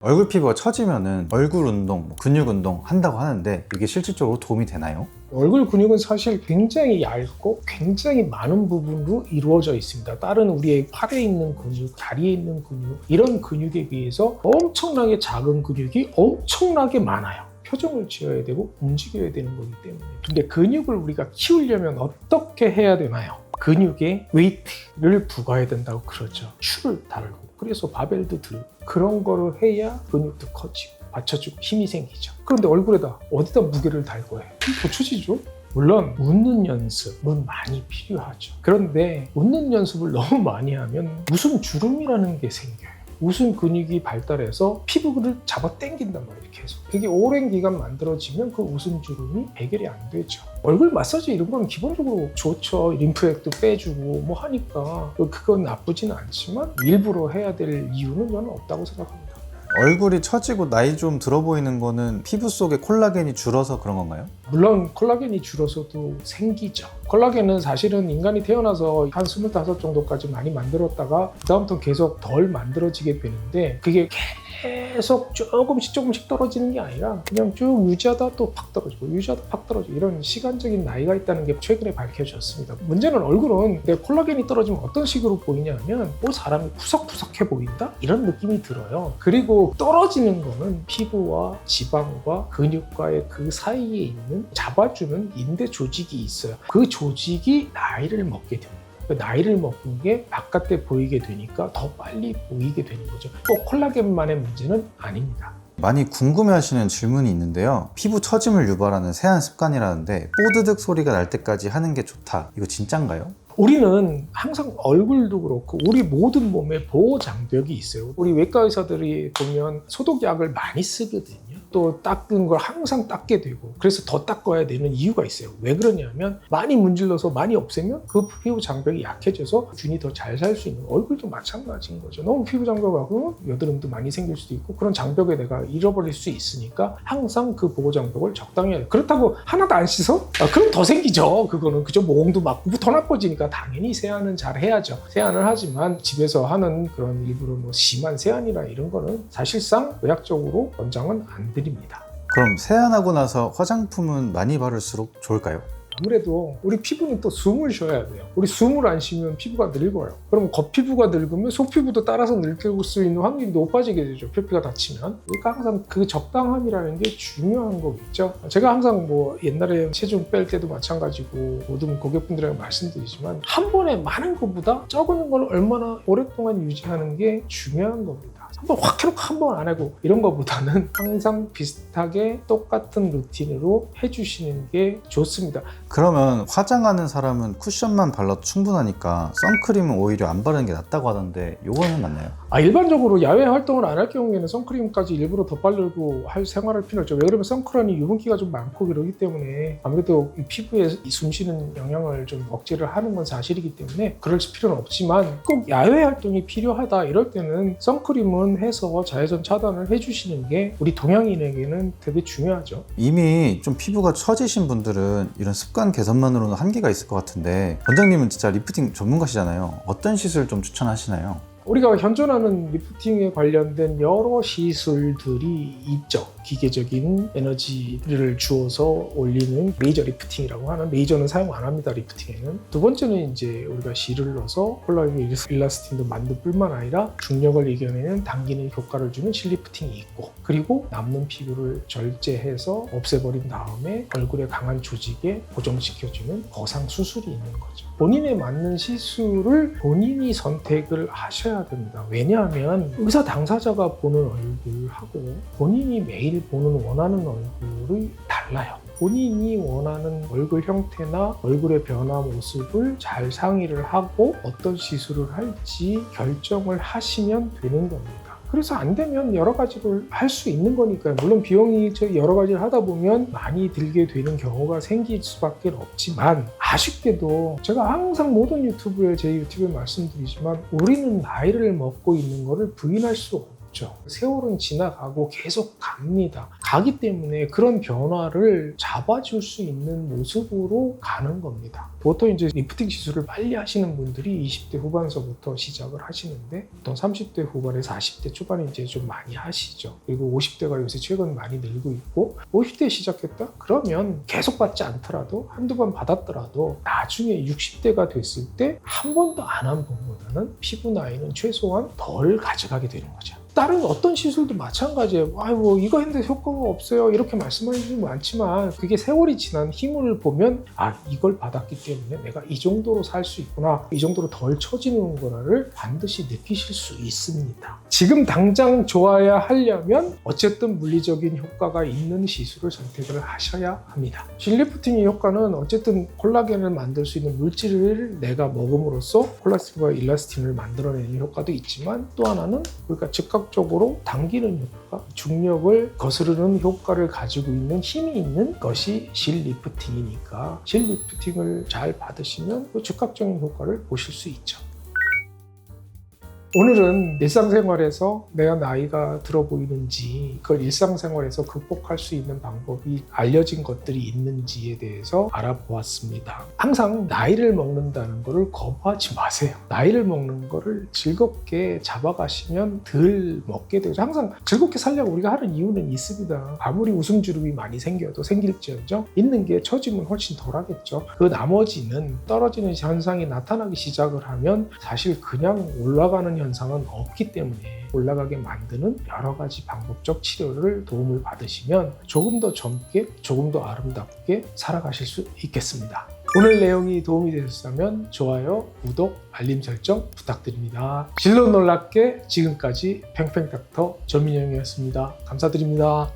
얼굴 피부가 처지면은 얼굴 운동, 근육 운동 한다고 하는데 이게 실질적으로 도움이 되나요? 얼굴 근육은 사실 굉장히 얇고 굉장히 많은 부분으로 이루어져 있습니다. 다른 우리의 팔에 있는 근육, 다리에 있는 근육, 이런 근육에 비해서 엄청나게 작은 근육이 엄청나게 많아요. 표정을 지어야 되고 움직여야 되는 거기 때문에. 근데 근육을 우리가 키우려면 어떻게 해야 되나요? 근육에 웨이트를 부과해야 된다고 그러죠. 추를 달고, 그래서 바벨도 들고, 그런 거를 해야 근육도 커지고 받쳐주고 힘이 생기죠. 그런데 얼굴에다 어디다 무게를 달 거예요? 고쳐지죠? 물론 웃는 연습은 많이 필요하죠. 그런데 웃는 연습을 너무 많이 하면 웃음 주름이라는 게 생겨요. 웃음 근육이 발달해서 피부를 잡아 당긴단 말이에요. 계속. 그게 오랜 기간 만들어지면 그 웃음 주름이 해결이 안 되죠. 얼굴 마사지 이런 건 기본적으로 좋죠. 림프액도 빼주고 뭐 하니까 그건 나쁘진 않지만 일부러 해야 될 이유는 저는 없다고 생각합니다. 얼굴이 처지고 나이 좀 들어 보이는 거는 피부 속에 콜라겐이 줄어서 그런 건가요? 물론 콜라겐이 줄어서도 생기죠. 콜라겐은 사실은 인간이 태어나서 한 25 정도까지 많이 만들었다가 그다음부터 계속 덜 만들어지게 되는데, 그게 계속 조금씩 떨어지는 게 아니라 그냥 쭉 유지하다 또 팍 떨어지고 유지하다 팍 떨어지고, 이런 시간적인 나이가 있다는 게 최근에 밝혀졌습니다. 문제는 얼굴은 내 콜라겐이 떨어지면 어떤 식으로 보이냐 하면 사람이 푸석푸석해 보인다? 이런 느낌이 들어요. 그리고 떨어지는 거는 피부와 지방과 근육과의 그 사이에 있는 잡아주는 인대 조직이 있어요. 그 조직이 나이를 먹게 됩니다. 나이를 먹은 게 바깥에 보이게 되니까 더 빨리 보이게 되는 거죠. 꼭 콜라겐만의 문제는 아닙니다. 많이 궁금해하시는 질문이 있는데요. 피부 처짐을 유발하는 세안 습관이라는데 뽀드득 소리가 날 때까지 하는 게 좋다. 이거 진짠가요? 우리는 항상 얼굴도 그렇고 우리 모든 몸에 보호 장벽이 있어요. 우리 외과 의사들이 보면 소독약을 많이 쓰거든요. 또 닦은 걸 항상 닦게 되고, 그래서 더 닦아야 되는 이유가 있어요. 왜 그러냐면 많이 문질러서 많이 없애면 그 피부 장벽이 약해져서 균이 더 잘 살 수 있는, 얼굴도 마찬가지인 거죠. 너무 피부 장벽하고 여드름도 많이 생길 수도 있고, 그런 장벽에 내가 잃어버릴 수 있으니까 항상 그 보호 장벽을 적당히 해야 돼요. 그렇다고 하나도 안 씻어? 그럼 더 생기죠. 그거는 그죠. 모공도 막고 더 나빠지니까 당연히 세안은 잘 해야죠. 세안을 하지만 집에서 하는 그런 일부러 심한 세안이나 이런 거는 사실상 의학적으로 권장은 안 드립니다. 그럼 세안하고 나서 화장품은 많이 바를수록 좋을까요? 아무래도 우리 피부는 또 숨을 쉬어야 돼요. 우리 숨을 안 쉬면 피부가 늙어요. 그럼 겉피부가 늙으면 속피부도 따라서 늙을 수 있는 확률이 높아지게 되죠. 표피가 닫히면. 그러니까 항상 그 적당함이라는 게 중요한 거겠죠. 제가 항상 옛날에 체중 뺄 때도 마찬가지고 모든 고객분들에게 말씀드리지만, 한 번에 많은 것보다 적은 걸 얼마나 오랫동안 유지하는 게 중요한 겁니다. 한번 확 해놓고 한 번 안 하고 이런 것보다는 항상 비슷하게 똑같은 루틴으로 해주시는 게 좋습니다. 그러면 화장하는 사람은 쿠션만 발라도 충분하니까 선크림은 오히려 안 바르는 게 낫다고 하던데 이거는 맞나요? 일반적으로 야외 활동을 안 할 경우에는 선크림까지 일부러 더 바르고 할 생활할 필요 없죠. 왜 그러면 선크림이 유분기가 좀 많고 그러기 때문에 아무래도 피부에 숨쉬는 영향을 좀 억제를 하는 건 사실이기 때문에 그럴 필요는 없지만, 꼭 야외 활동이 필요하다 이럴 때는 선크림은 해서 자외선 차단을 해주시는 게 우리 동양인에게는 되게 중요하죠. 이미 좀 피부가 처지신 분들은 이런 습관 개선만으로는 한계가 있을 것 같은데, 원장님은 진짜 리프팅 전문가시잖아요. 어떤 시술 좀 추천하시나요? 우리가 현존하는 리프팅에 관련된 여러 시술들이 있죠. 기계적인 에너지를 주어서 올리는 레이저 리프팅이라고 하는, 레이저는 사용 안 합니다, 리프팅에는. 두 번째는 이제 우리가 실을 넣어서 콜라겐 일라스틴도 만들 뿐만 아니라 중력을 이겨내는 당기는 효과를 주는 실 리프팅이 있고, 그리고 남는 피부를 절제해서 없애버린 다음에 얼굴에 강한 조직에 고정시켜주는 거상 수술이 있는 거죠. 본인에 맞는 시술을 본인이 선택을 하셔야 됩니다. 왜냐하면 의사 당사자가 보는 얼굴하고 본인이 매일 보는 원하는 얼굴이 달라요. 본인이 원하는 얼굴 형태나 얼굴의 변화 모습을 잘 상의를 하고 어떤 시술을 할지 결정을 하시면 되는 겁니다. 그래서 안 되면 여러 가지를 할 수 있는 거니까요. 물론 비용이 여러 가지를 하다 보면 많이 들게 되는 경우가 생길 수밖에 없지만, 아쉽게도 제가 항상 모든 제 유튜브에 말씀드리지만, 우리는 나이를 먹고 있는 거를 부인할 수 없다. 없죠. 세월은 지나가고 계속 갑니다. 가기 때문에 그런 변화를 잡아줄 수 있는 모습으로 가는 겁니다. 보통 이제 리프팅 시술을 빨리 하시는 분들이 20대 후반서부터 시작을 하시는데 보통 30대 후반에 40대 초반에 이제 좀 많이 하시죠. 그리고 50대가 요새 최근 많이 늘고 있고 50대에 시작했다? 그러면 계속 받지 않더라도 한두 번 받았더라도 나중에 60대가 됐을 때 한 번도 안 한 분보다는 피부 나이는 최소한 덜 가져가게 되는 거죠. 다른 어떤 시술도 마찬가지예요. 아이고 이거 했는데 효과가 없어요 이렇게 말씀하시는 분 많지만 그게 세월이 지난 힘을 보면 아 이걸 받았기 때문에 내가 이 정도로 살 수 있구나 이 정도로 덜 처지는 거를 반드시 느끼실 수 있습니다. 지금 당장 좋아야 하려면 어쨌든 물리적인 효과가 있는 시술을 선택을 하셔야 합니다. 실리프팅의 효과는 어쨌든 콜라겐을 만들 수 있는 물질을 내가 먹음으로써 콜라겐과 일라스틴을 만들어내는 효과도 있지만 또 하나는 그러니까 즉각적으로 당기는 효과, 중력을 거스르는 효과를 가지고 있는 힘이 있는 것이 실리프팅이니까 실리프팅을 잘 받으시면 그 즉각적인 효과를 보실 수 있죠. 오늘은 일상생활에서 내가 나이가 들어 보이는지 그걸 일상생활에서 극복할 수 있는 방법이 알려진 것들이 있는지에 대해서 알아보았습니다. 항상 나이를 먹는다는 것을 거부하지 마세요. 나이를 먹는 것을 즐겁게 잡아가시면 덜 먹게 되죠. 항상 즐겁게 살려고 우리가 하는 이유는 있습니다. 아무리 웃음주름이 많이 생겨도 생길지언정 있는 게 처지면 훨씬 덜 하겠죠. 그 나머지는 떨어지는 현상이 나타나기 시작을 하면 사실 그냥 올라가는 현상은 없기 때문에 올라가게 만드는 여러 가지 방법적 치료를 도움을 받으시면 조금 더 젊게 조금 더 아름답게 살아가실 수 있겠습니다. 오늘 내용이 도움이 되셨다면 좋아요, 구독, 알림 설정 부탁드립니다. 진로 놀랍게 지금까지 팽팽닥터 전민영이었습니다. 감사드립니다.